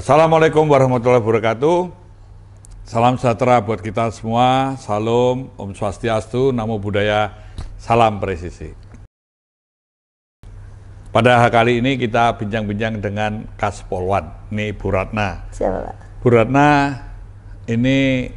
Assalamualaikum warahmatullahi wabarakatuh. Salam sejahtera buat kita semua. Salam, Om Swastiastu, Namo Buddhaya, salam presisi. Pada kali ini kita bincang-bincang dengan Kas Polwan, ini Bu Ratna. Siapa Pak? Bu Ratna ini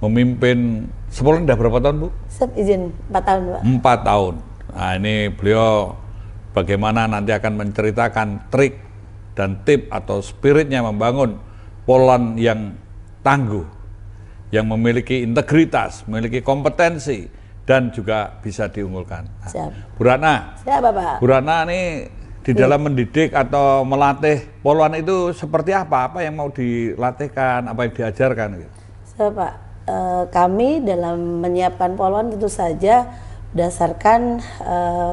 memimpin Sepolwan udah berapa tahun Bu? Izin 4 tahun Pak. 4 tahun. Nah ini beliau bagaimana nanti akan menceritakan trik dan tip atau spiritnya membangun Polwan yang tangguh, yang memiliki integritas, memiliki kompetensi, dan juga bisa diunggulkan. Siap. Bu Ratna, Siapa Pak? Bu Ratna ini di dalam mendidik atau melatih Polwan itu seperti apa? Apa yang mau dilatihkan, apa yang diajarkan? Siapa Pak? Kami dalam menyiapkan Polwan tentu saja berdasarkan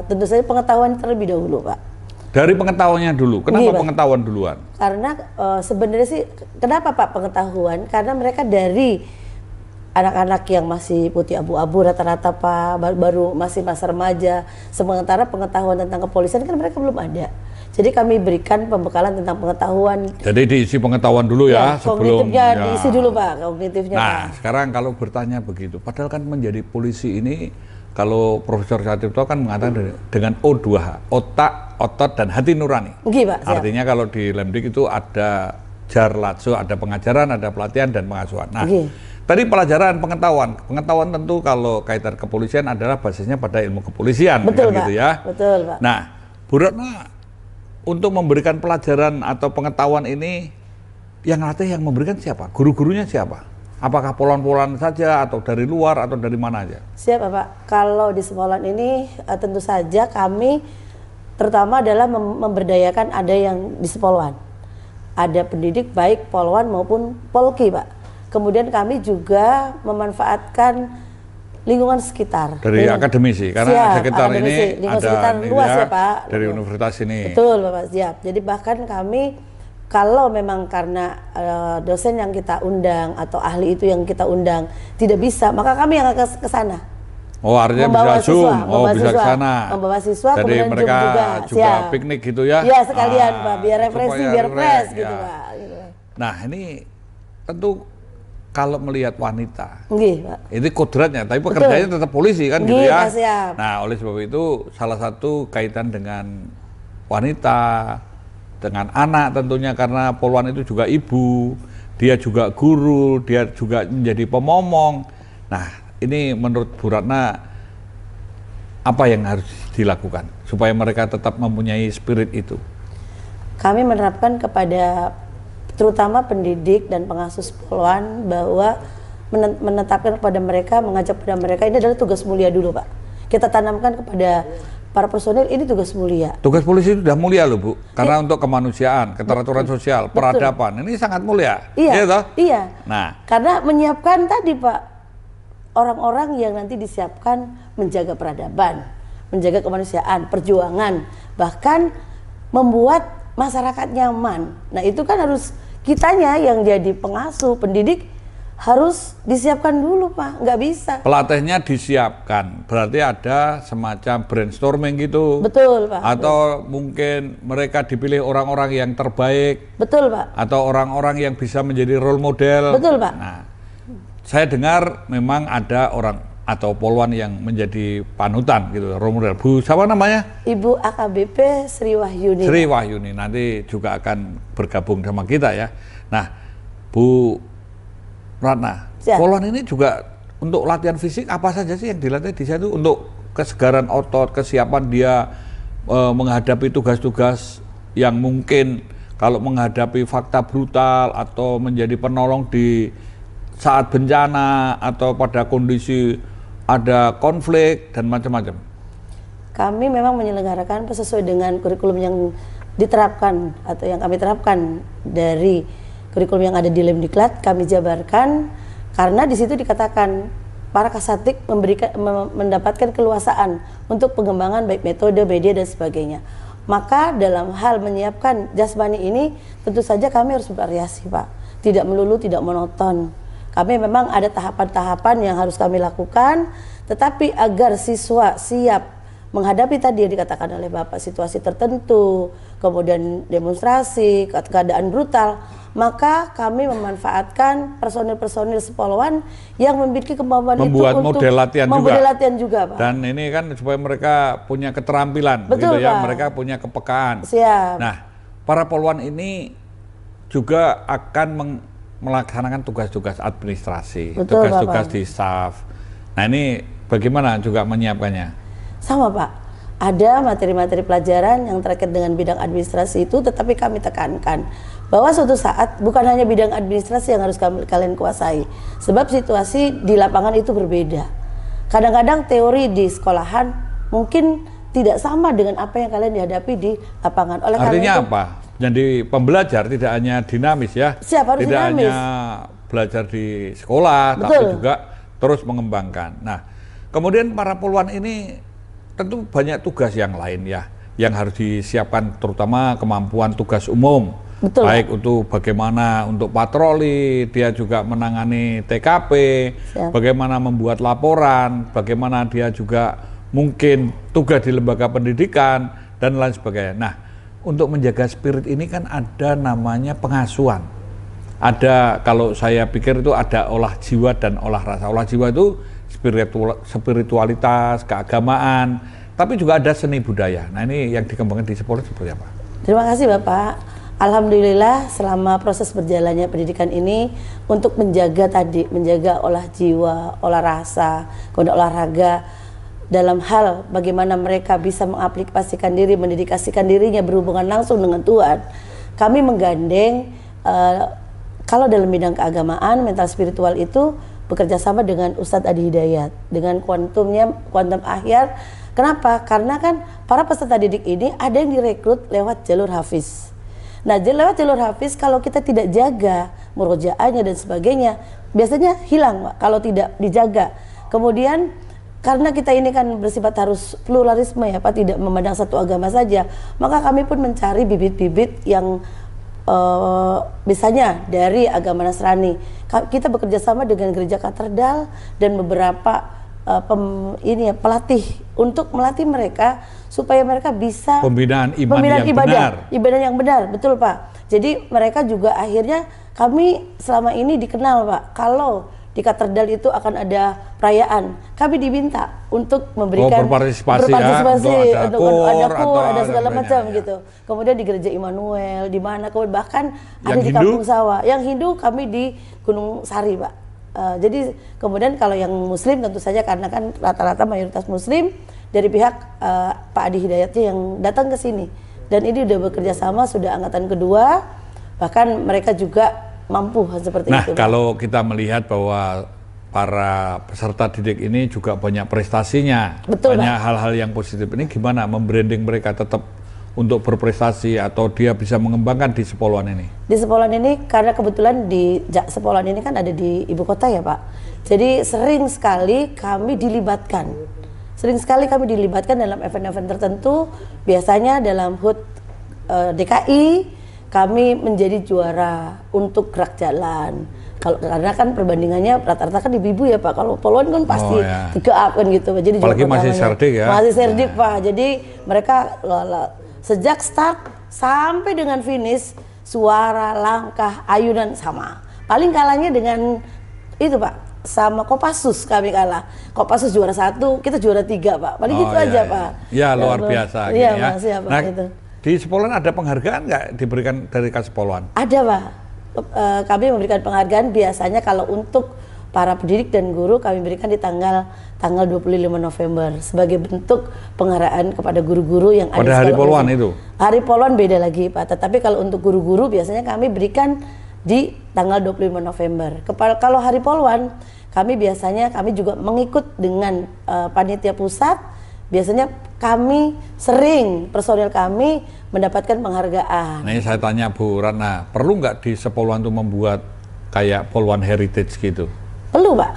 tentu saja pengetahuan terlebih dahulu Pak. Dari pengetahuannya dulu, kenapa pengetahuan duluan? Karena sebenarnya sih, kenapa Pak pengetahuan? Karena mereka dari anak-anak yang masih putih abu-abu rata-rata Pak, baru masih masa remaja, sementara pengetahuan tentang kepolisian kan mereka belum ada. Jadi kami berikan pembekalan tentang pengetahuan. Jadi diisi pengetahuan dulu ya sebelum. Kognitifnya diisi dulu Pak, kognitifnya. Nah Pak. sekarang kalau bertanya begitu, padahal kan menjadi polisi ini, kalau Profesor Satipto kan mengatakan dengan O2H, otak, otot, dan hati nurani. Oke, Pak, siap. Artinya kalau di Lemdik itu ada jar latso, ada pengajaran, ada pelatihan, dan pengasuhan. Nah, tadi pelajaran pengetahuan tentu kalau kaitan kepolisian adalah basisnya pada ilmu kepolisian. Betul, kan, Pak. Gitu ya. Betul, Pak. Nah, Bu Ratna, untuk memberikan pelajaran atau pengetahuan ini, yang latih, yang memberikan siapa? Guru-gurunya siapa? Apakah Polwan-Polwan saja atau dari luar atau dari mana aja? Siap Pak. Kalau di Sepolwan ini tentu saja kami terutama adalah memberdayakan ada yang di Sepolwan. Ada pendidik baik Polwan maupun Polki Pak. Kemudian kami juga memanfaatkan lingkungan sekitar. Dari akademisi, karena sekitar ini lingkungan ada sekitar luas ya Pak. Dari universitas ini. Betul Bapak, siap. Jadi bahkan kami kalau memang karena dosen yang kita undang atau ahli itu yang kita undang tidak bisa, maka kami yang akan ke sana. Oh, artinya membawa bisa Zoom, bisa ke sana. Membawa siswa, jadi kemudian mereka juga siap. Piknik gitu ya? Iya sekalian Pak, biar refreshing, biar fresh ya. gitu Pak. Gitu. Nah ini tentu kalau melihat wanita, Pak. itu kodratnya, tapi pekerjaannya tetap polisi kan gitu ya? Siap. Nah oleh sebab itu salah satu kaitan dengan wanita, dengan anak tentunya, karena Polwan itu juga ibu, dia juga guru, dia juga menjadi pemomong. Nah ini menurut Bu Ratna apa yang harus dilakukan supaya mereka tetap mempunyai spirit itu? Kami menerapkan kepada terutama pendidik dan pengasuh Polwan bahwa menetapkan kepada mereka, mengajak kepada mereka, ini adalah tugas mulia dulu Pak. Kita tanamkan kepada para personil, ini tugas mulia. Tugas polisi itu sudah mulia loh Bu, karena untuk kemanusiaan, keteraturan sosial, peradaban, ini sangat mulia. Iya, toh? Iya. Nah, karena menyiapkan tadi Pak, orang-orang yang nanti disiapkan menjaga peradaban, menjaga kemanusiaan, perjuangan, bahkan membuat masyarakat nyaman. Nah itu kan harus kitanya yang jadi pengasuh, pendidik, harus disiapkan dulu Pak, nggak bisa. Pelatihnya disiapkan, berarti ada semacam brainstorming gitu. Betul Pak. Atau mungkin mereka dipilih orang-orang yang terbaik. Betul Pak. Atau orang-orang yang bisa menjadi role model. Betul Pak. Nah, saya dengar memang ada orang atau Polwan yang menjadi panutan gitu, role model. Bu, siapa namanya? Ibu AKBP Sri Wahyuni. Sri Wahyuni, nanti juga akan bergabung sama kita ya. Nah, Bu Ratna, Polwan ini juga untuk latihan fisik apa saja sih yang dilatih di situ untuk kesegaran otot, kesiapan dia menghadapi tugas-tugas yang mungkin kalau menghadapi fakta brutal atau menjadi penolong di saat bencana atau pada kondisi ada konflik dan macam-macam. Kami memang menyelenggarakan sesuai dengan kurikulum yang diterapkan atau yang kami terapkan dari kurikulum yang ada di Lemdiklat, kami jabarkan karena di situ dikatakan para Kasatdik mendapatkan keluasaan untuk pengembangan baik metode, media dan sebagainya. Maka dalam hal menyiapkan jasmani ini tentu saja kami harus bervariasi Pak, tidak melulu, tidak monoton. Kami memang ada tahapan-tahapan yang harus kami lakukan, tetapi agar siswa siap menghadapi tadi yang dikatakan oleh Bapak, situasi tertentu, kemudian demonstrasi, keadaan brutal, maka kami memanfaatkan personil-personil Sepolwan yang memiliki kemampuan membuat itu model latihan latihan juga, Pak. Dan ini kan supaya mereka punya keterampilan, betul, gitu ya, Pak. Mereka punya kepekaan. Siap. Nah, para polwan ini juga akan melaksanakan tugas-tugas administrasi, tugas-tugas di staff. Nah, ini bagaimana juga menyiapkannya? Sama, Pak. Ada materi-materi pelajaran yang terkait dengan bidang administrasi itu, tetapi kami tekankan bahwa suatu saat bukan hanya bidang administrasi yang harus kalian kuasai, sebab situasi di lapangan itu berbeda. Kadang-kadang teori di sekolahan mungkin tidak sama dengan apa yang kalian dihadapi di lapangan. Artinya apa? Jadi pembelajar tidak hanya dinamis ya, harus tidak dinamis. hanya belajar di sekolah, betul, tapi juga terus mengembangkan. Nah, kemudian para polwan ini tentu banyak tugas yang lain ya, yang harus disiapkan, terutama kemampuan tugas umum. Betul. Baik untuk bagaimana untuk patroli, dia juga menangani TKP, bagaimana membuat laporan, bagaimana dia juga mungkin tugas di lembaga pendidikan dan lain sebagainya. Nah, untuk menjaga spirit ini kan ada namanya pengasuhan. Ada, kalau saya pikir itu ada olah jiwa dan olah rasa. Olah jiwa itu spiritualitas, keagamaan, tapi juga ada seni budaya. Nah, ini yang dikembangkan di Sepolwan seperti apa? Terima kasih, Bapak. Alhamdulillah selama proses berjalannya pendidikan ini untuk menjaga olah jiwa, olah rasa, kemudian olahraga dalam hal bagaimana mereka bisa mengaplikasikan diri, mendedikasikan dirinya berhubungan langsung dengan Tuhan. Kami menggandeng kalau dalam bidang keagamaan, mental spiritual itu bekerja sama dengan Ustadz Adi Hidayat dengan kuantum ahyar. Kenapa? Karena kan para peserta didik ini ada yang direkrut lewat jalur hafiz. Nah, lewat jalur hafiz kalau kita tidak jaga murojaahnya dan sebagainya, biasanya hilang, Pak, kalau tidak dijaga. Kemudian karena kita ini kan bersifat harus pluralisme ya, Pak, tidak memandang satu agama saja, maka kami pun mencari bibit-bibit yang misalnya dari agama Nasrani. Kita bekerja sama dengan gereja katedral dan beberapa pelatih untuk melatih mereka supaya mereka bisa pembinaan ibadah yang benar, betul, Pak. Jadi mereka juga akhirnya kami selama ini dikenal, Pak, kalau di katedral itu akan ada perayaan, kami diminta untuk memberikan berpartisipasi untuk ada kur, ada segala macam gitu. Kemudian di gereja Immanuel, di mana, bahkan ada di Kampung Sawah. Yang Hindu kami di Gunung Sari, Pak. Jadi kemudian kalau yang Muslim tentu saja karena kan rata-rata mayoritas Muslim dari pihak Pak Adi Hidayatnya yang datang ke sini. Dan ini udah bekerja sama, sudah angkatan kedua, bahkan mereka juga mampu seperti itu. Nah, kalau kita melihat bahwa para peserta didik ini juga banyak prestasinya, betul, banyak hal-hal yang positif, ini gimana membranding mereka tetap untuk berprestasi atau dia bisa mengembangkan di Sepolwan ini? Di Sepolwan ini karena kebetulan di Sepolwan ini kan ada di ibu kota ya, Pak. Jadi sering sekali kami dilibatkan. Dalam event-event tertentu, biasanya dalam HUT DKI kami menjadi juara untuk gerak jalan. Karena kan perbandingannya rata-rata kan ibu-ibu ya, Pak. Kalau Polwan kan pasti 3 up kan gitu. Jadi apalagi masih serdik ya. Masih serdik, Pak. Jadi mereka sejak start sampai dengan finish, suara, langkah, ayunan sama. Paling kalahnya dengan itu, Pak, sama Kopassus kami kalah. Kopassus juara 1, kita juara 3, Pak. Paling gitu aja, Pak. Ya, luar biasa. Iya, Mas, ya, Pak. Nah, gitu. Di Sepolwan ada penghargaan nggak diberikan dari Sepolwan? Ada, Pak. Kami memberikan penghargaan biasanya kalau untuk para pendidik dan guru kami berikan di tanggal 25 November sebagai bentuk penghargaan kepada guru-guru yang ada pada hari Polwan itu. Hari Polwan beda lagi, Pak. Tetapi kalau untuk guru-guru biasanya kami berikan di tanggal 25 November. Kalau hari Polwan kami juga mengikut dengan panitia pusat. Biasanya kami sering personil kami mendapatkan penghargaan. Nah, saya tanya Bu Ratna, perlu nggak di Sepolwan itu membuat kayak Polwan Heritage gitu? Perlu, Pak.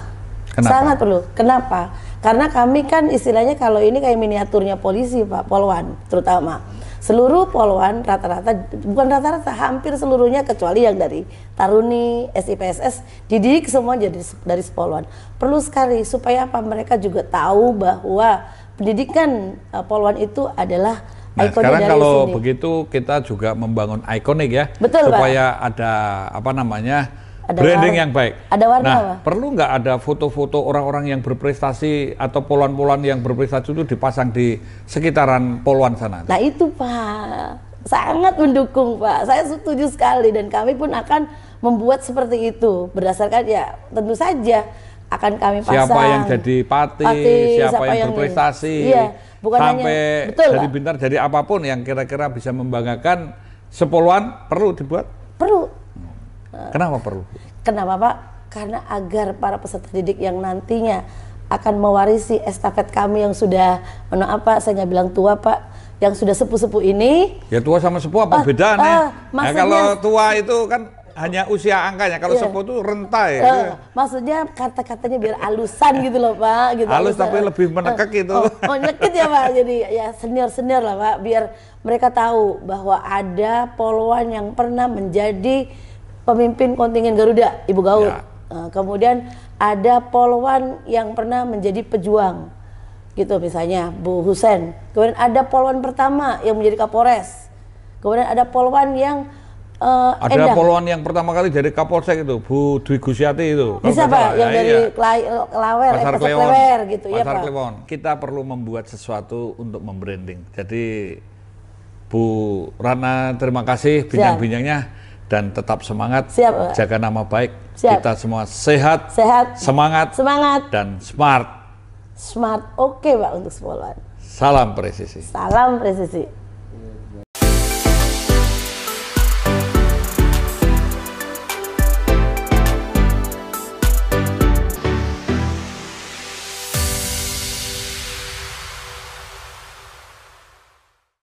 Kenapa? Sangat perlu. Kenapa? Karena kami kan istilahnya kalau ini kayak miniaturnya polisi, Pak, Polwan terutama. Seluruh Polwan hampir seluruhnya kecuali yang dari Taruni, SIPSS, dididik semua jadi dari Sepolwan. Perlu sekali supaya apa? Mereka juga tahu bahwa pendidikan Poluan itu adalah Nah, sekarang kalau begitu kita juga membangun ikonik ya, betul, supaya Pak. Ada apa namanya branding yang baik. Ada warna, nah, Pak. Perlu nggak ada foto-foto orang-orang yang berprestasi atau poluan-poluan yang berprestasi itu dipasang di sekitaran Poluan sana? Nah itu Pak, sangat mendukung Pak. Saya setuju sekali dan kami pun akan membuat seperti itu berdasarkan ya tentu saja akan kami pasang. Siapa yang jadi pati, siapa yang berprestasi. Iya. Bukan sampai hanya, betul, jadi bintang, jadi apapun yang kira-kira bisa membanggakan sepoluan perlu dibuat? Perlu. Kenapa perlu? Kenapa Pak? Karena agar para peserta didik yang nantinya akan mewarisi estafet kami yang sudah, saya nggak bilang tua Pak, yang sudah sepuh-sepuh ini. Ya tua sama sepuh apa bedanya? Nah, kalau tua itu kan hanya usia angkanya, kalau sepuh itu renta ya. Maksudnya kata-katanya biar alusan gitu loh Pak. Gitu, halus tapi lebih menekek gitu. Nyekit ya Pak, jadi ya senior-senior lah Pak, biar mereka tahu bahwa ada Poluan yang pernah menjadi pemimpin kontingen Garuda, Ibu Gaut. Ya. Kemudian ada Poluan yang pernah menjadi pejuang, gitu misalnya Bu Husen. Kemudian ada Poluan pertama yang menjadi Kapolres. Kemudian ada Poluan yang ada Poluan yang pertama kali jadi Kapolsek itu, Bu Dwi Gusiati itu. Bisa Pak, yang dari Klawer, Pasar Klewer gitu ya Pasar Pak. Kliwon. Kita perlu membuat sesuatu untuk membranding. Jadi Bu Rana terima kasih bincang-bincangnya dan tetap semangat. Siap, Pak. Jaga nama baik. Siap. Kita semua sehat, semangat, dan smart. Smart, oke Pak untuk Poluan. Salam presisi. Salam presisi.